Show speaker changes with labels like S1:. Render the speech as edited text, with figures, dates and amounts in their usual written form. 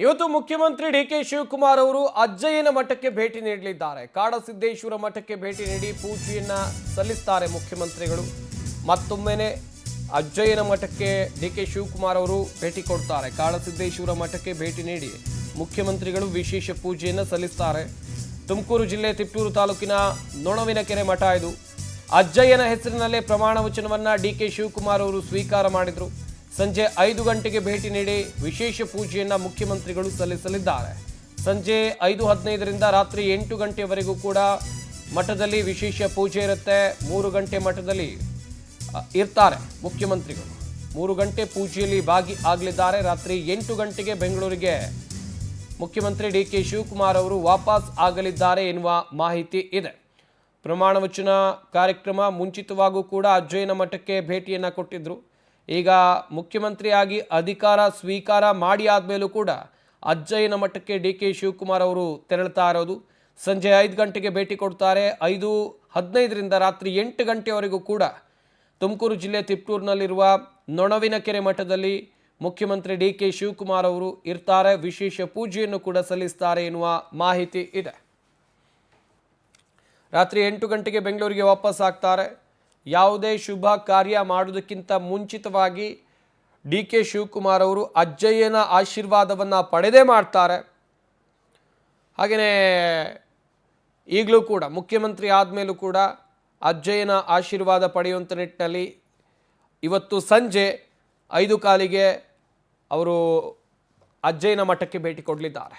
S1: ಇವತ್ತು ಮುಖ್ಯಮಂತ್ರಿ ಡಿ.ಕೆ. ಶಿವಕುಮಾರ್ ಅವರು ಅಜ್ಜಯ್ಯನ ಮಠಕ್ಕೆ ಭೇಟಿ ನೀಡಲಿದ್ದಾರೆ. ಕಾಡಸಿದ್ದೇಶ್ವರ ಮಠಕ್ಕೆ ಭೇಟಿ ನೀಡಿ ಪೂಜೆಯನ್ನ ಸಲ್ಲಿಸುತ್ತಾರೆ ಮುಖ್ಯಮಂತ್ರಿಗಳು. ಮತ್ತೊಮ್ಮೆನೆ ಅಜ್ಜಯ್ಯನ ಮಠಕ್ಕೆ ಡಿ.ಕೆ. ಶಿವಕುಮಾರ್ ಅವರು ಭೇಟಿ ಕೊಡ್ತಾರೆ. ಕಾಡಸಿದ್ದೇಶ್ವರ ಮಠಕ್ಕೆ ಭೇಟಿ ನೀಡಿ ಮುಖ್ಯಮಂತ್ರಿಗಳು ವಿಶೇಷ ಪೂಜೆಯನ್ನು ಸಲ್ಲಿಸುತ್ತಾರೆ. ತುಮಕೂರು ಜಿಲ್ಲೆ ತಿಪಟೂರು ತಾಲೂಕಿನ ನೊಣವಿನಕೆರೆ ಮಠ ಇದು. ಅಜ್ಜಯ್ಯನ ಹೆಸರಿನಲ್ಲೇ ಪ್ರಮಾಣ ವಚನವನ್ನ ಡಿ.ಕೆ. ಶಿವಕುಮಾರ್ ಅವರು ಸ್ವೀಕಾರ ಮಾಡಿದರು. ಸಂಜೆ 5 ಗಂಟೆಗೆ ಭೇಟಿ ನೀಡಿ ವಿಶೇಷ ಪೂಜೆಯನ್ನು ಮುಖ್ಯಮಂತ್ರಿಗಳು ಸಲ್ಲಿಸಲಿದ್ದಾರೆ. ಸಂಜೆ 5:15ರಿಂದ ರಾತ್ರಿ 8 ಗಂಟೆವರೆಗೂ ಕೂಡ ಮಠದಲ್ಲಿ ವಿಶೇಷ ಪೂಜೆ ಇರುತ್ತೆ. 3 ಗಂಟೆ ಮಠದಲ್ಲಿ ಇರ್ತಾರೆ ಮುಖ್ಯಮಂತ್ರಿಗಳು. 3 ಗಂಟೆ ಪೂಜೆಯಲ್ಲಿ ಭಾಗಿ ಆಗಲಿದ್ದಾರೆ. ರಾತ್ರಿ 8 ಗಂಟೆಗೆ ಬೆಂಗಳೂರಿಗೆ ಮುಖ್ಯಮಂತ್ರಿ ಡಿ.ಕೆ. ಶಿವಕುಮಾರ್ ಅವರು ವಾಪಸ್ ಆಗಲಿದ್ದಾರೆ ಎನ್ನುವ ಮಾಹಿತಿ ಇದೆ. ಪ್ರಮಾಣ ವಚನ ಕಾರ್ಯಕ್ರಮ ಮುಂಚಿತವಾಗೂ ಕೂಡ ಅಜ್ಜಯ್ಯನ ಮಠಕ್ಕೆ ಭೇಟಿಯನ್ನು ಕೊಟ್ಟಿದ್ದರು. ಈಗ ಮುಖ್ಯಮಂತ್ರಿಯಾಗಿ ಅಧಿಕಾರ ಸ್ವೀಕಾರ ಮಾಡಿ ಆದಮೇಲೂ ಕೂಡ ಅಜ್ಜಯ್ಯನ ಮಠಕ್ಕೆ ಡಿ.ಕೆ. ಶಿವಕುಮಾರ್ ಅವರು ತೆರಳುತ್ತಾ ಇರೋದು. ಸಂಜೆ 5 ಗಂಟೆಗೆ ಭೇಟಿ ಕೊಡ್ತಾರೆ. 5:15ರಿಂದ ರಾತ್ರಿ 8 ಗಂಟೆವರೆಗೂ ಕೂಡ ತುಮಕೂರು ಜಿಲ್ಲೆ ತಿಪಟೂರಿನಲ್ಲಿರುವ ನೊಣವಿನಕೆರೆ ಮಠದಲ್ಲಿ ಮುಖ್ಯಮಂತ್ರಿ ಡಿ.ಕೆ. ಶಿವಕುಮಾರ್ ಅವರು ಇರ್ತಾರೆ. ವಿಶೇಷ ಪೂಜೆಯನ್ನು ಕೂಡ ಸಲ್ಲಿಸ್ತಾರೆ ಎನ್ನುವ ಮಾಹಿತಿ ಇದೆ. ರಾತ್ರಿ 8 ಗಂಟೆಗೆ ಬೆಂಗಳೂರಿಗೆ ವಾಪಸ್ ಆಗ್ತಾರೆ. ಯಾವುದೇ ಶುಭ ಕಾರ್ಯ ಮಾಡೋದಕ್ಕಿಂತ ಮುಂಚಿತವಾಗಿ ಡಿ.ಕೆ. ಶಿವಕುಮಾರ್ ಅವರು ಅಜ್ಜಯ್ಯನ ಆಶೀರ್ವಾದವನ್ನು ಪಡೆದೇ ಮಾಡ್ತಾರೆ. ಹಾಗೆಯೇ ಈಗಲೂ ಕೂಡ ಮುಖ್ಯಮಂತ್ರಿ ಆದಮೇಲೂ ಕೂಡ ಅಜ್ಜಯ್ಯನ ಆಶೀರ್ವಾದ ಪಡೆಯುವಂಥ ನಿಟ್ಟಿನಲ್ಲಿ ಇವತ್ತು ಸಂಜೆ 5 ಕಾಲಿಗೆ ಅವರು ಅಜ್ಜಯ್ಯನ ಮಠಕ್ಕೆ ಭೇಟಿ ಕೊಡಲಿದ್ದಾರೆ.